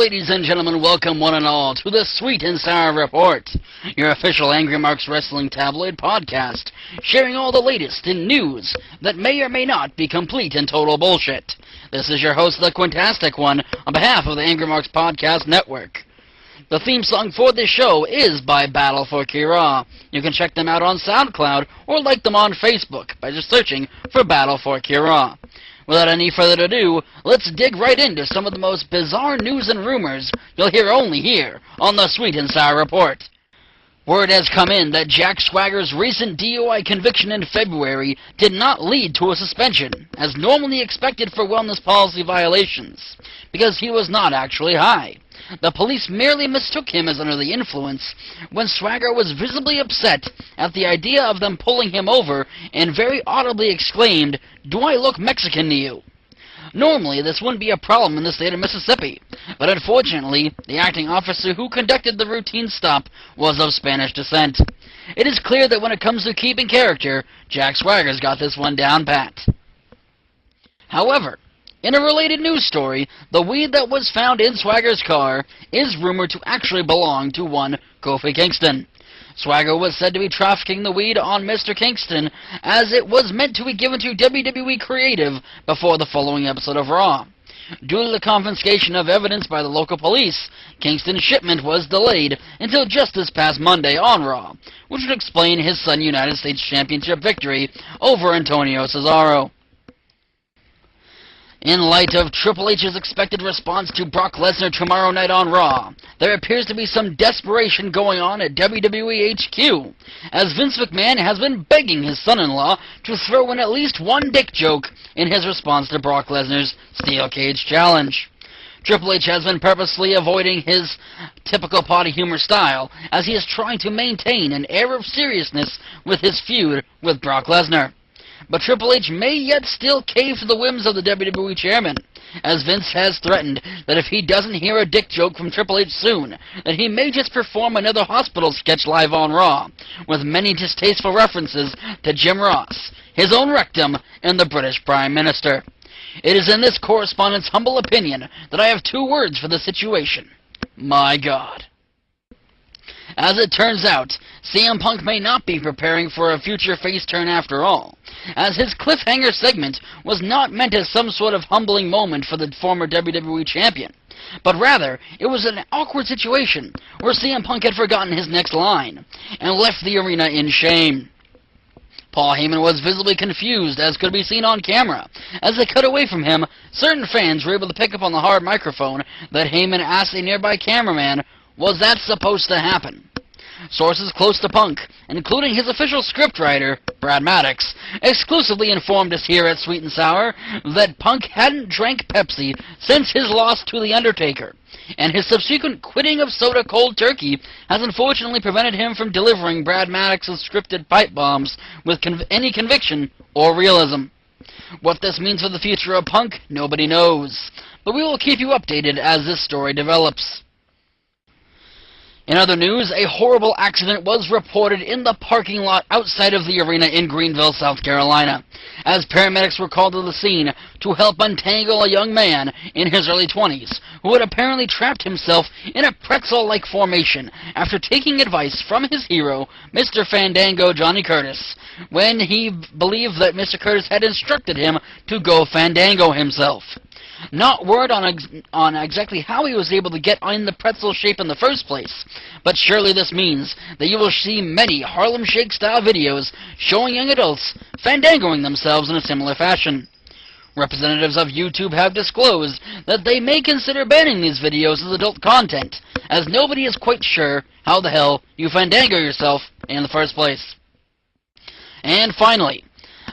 ladies and gentlemen, welcome one and all to the Sweet and Sour Report, your official Angry Marks Wrestling tabloid podcast, sharing all the latest in news that may or may not be complete and total bullshit. This is your host, the Quintastic One, on behalf of the Angry Marks Podcast Network. The theme song for this show is by Battle for Kira. You can check them out on SoundCloud or like them on Facebook by just searching for Battle for Kira. Without any further ado, let's dig right into some of the most bizarre news and rumors you'll hear only here on the Sweet and Sour Report. Word has come in that Jack Swagger's recent DUI conviction in February did not lead to a suspension, as normally expected for wellness policy violations, because he was not actually high. The police merely mistook him as under the influence when Swagger was visibly upset at the idea of them pulling him over and very audibly exclaimed, "Do I look Mexican to you?" Normally, this wouldn't be a problem in the state of Mississippi, but unfortunately, the acting officer who conducted the routine stop was of Spanish descent. It is clear that when it comes to keeping character, Jack Swagger's got this one down pat. However, in a related news story, the weed that was found in Swagger's car is rumored to actually belong to one Kofi Kingston. Swagger was said to be trafficking the weed on Mr. Kingston, as it was meant to be given to WWE Creative before the following episode of Raw. Due to the confiscation of evidence by the local police, Kingston's shipment was delayed until just this past Monday on Raw, which would explain his sudden United States Championship victory over Antonio Cesaro. In light of Triple H's expected response to Brock Lesnar tomorrow night on Raw, there appears to be some desperation going on at WWE HQ, as Vince McMahon has been begging his son-in-law to throw in at least one dick joke in his response to Brock Lesnar's Steel Cage Challenge. Triple H has been purposely avoiding his typical potty humor style, as he is trying to maintain an air of seriousness with his feud with Brock Lesnar. But Triple H may yet still cave to the whims of the WWE chairman, as Vince has threatened that if he doesn't hear a dick joke from Triple H soon, that he may just perform another hospital sketch live on Raw, with many distasteful references to Jim Ross, his own rectum, and the British Prime Minister. It is in this correspondent's humble opinion that I have two words for the situation: my God. As it turns out, CM Punk may not be preparing for a future face turn after all, as his cliffhanger segment was not meant as some sort of humbling moment for the former WWE Champion, but rather it was an awkward situation where CM Punk had forgotten his next line and left the arena in shame. Paul Heyman was visibly confused, as could be seen on camera. As they cut away from him, certain fans were able to pick up on the hard microphone that Heyman asked a nearby cameraman, "Was that supposed to happen?" Sources close to Punk, including his official scriptwriter, Brad Maddox, exclusively informed us here at Sweet and Sour that Punk hadn't drank Pepsi since his loss to The Undertaker, and his subsequent quitting of soda cold turkey has unfortunately prevented him from delivering Brad Maddox's scripted pipe bombs with any conviction or realism. What this means for the future of Punk, nobody knows, but we will keep you updated as this story develops. In other news, a horrible accident was reported in the parking lot outside of the arena in Greenville, South Carolina, as paramedics were called to the scene to help untangle a young man in his early 20s who had apparently trapped himself in a pretzel-like formation after taking advice from his hero, Mr. Fandango Johnny Curtis, when he believed that Mr. Curtis had instructed him to go Fandango himself. Not word on exactly how he was able to get in the pretzel shape in the first place, but surely this means that you will see many Harlem Shake-style videos showing young adults fandangoing themselves in a similar fashion. Representatives of YouTube have disclosed that they may consider banning these videos as adult content, as nobody is quite sure how the hell you fandango yourself in the first place. And finally,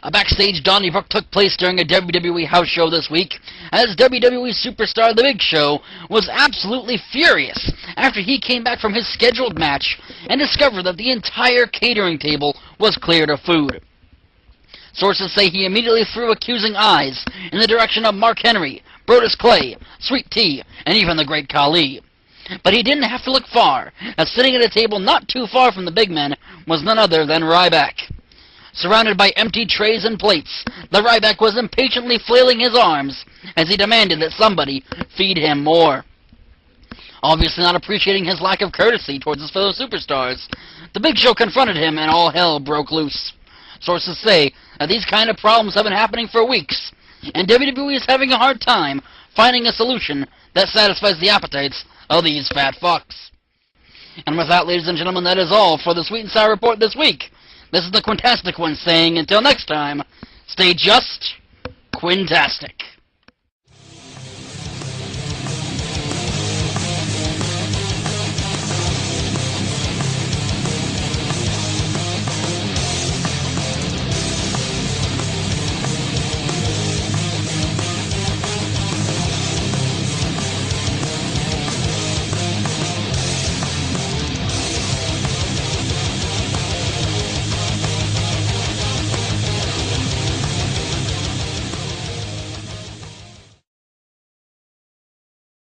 a Backstage Donnybrook took place during a WWE house show this week, as WWE superstar The Big Show was absolutely furious after he came back from his scheduled match and discovered that the entire catering table was cleared of food. Sources say he immediately threw accusing eyes in the direction of Mark Henry, Brodus Clay, Sweet Tea, and even the Great Khali. But he didn't have to look far, as sitting at a table not too far from the big men was none other than Ryback. Surrounded by empty trays and plates, the Ryback was impatiently flailing his arms as he demanded that somebody feed him more. Obviously not appreciating his lack of courtesy towards his fellow superstars, the Big Show confronted him and all hell broke loose. Sources say that these kind of problems have been happening for weeks, and WWE is having a hard time finding a solution that satisfies the appetites of these fat fucks. And with that, ladies and gentlemen, that is all for the Sweet and Sour Report this week. This is the Quintastic one saying, until next time, stay just Quintastic.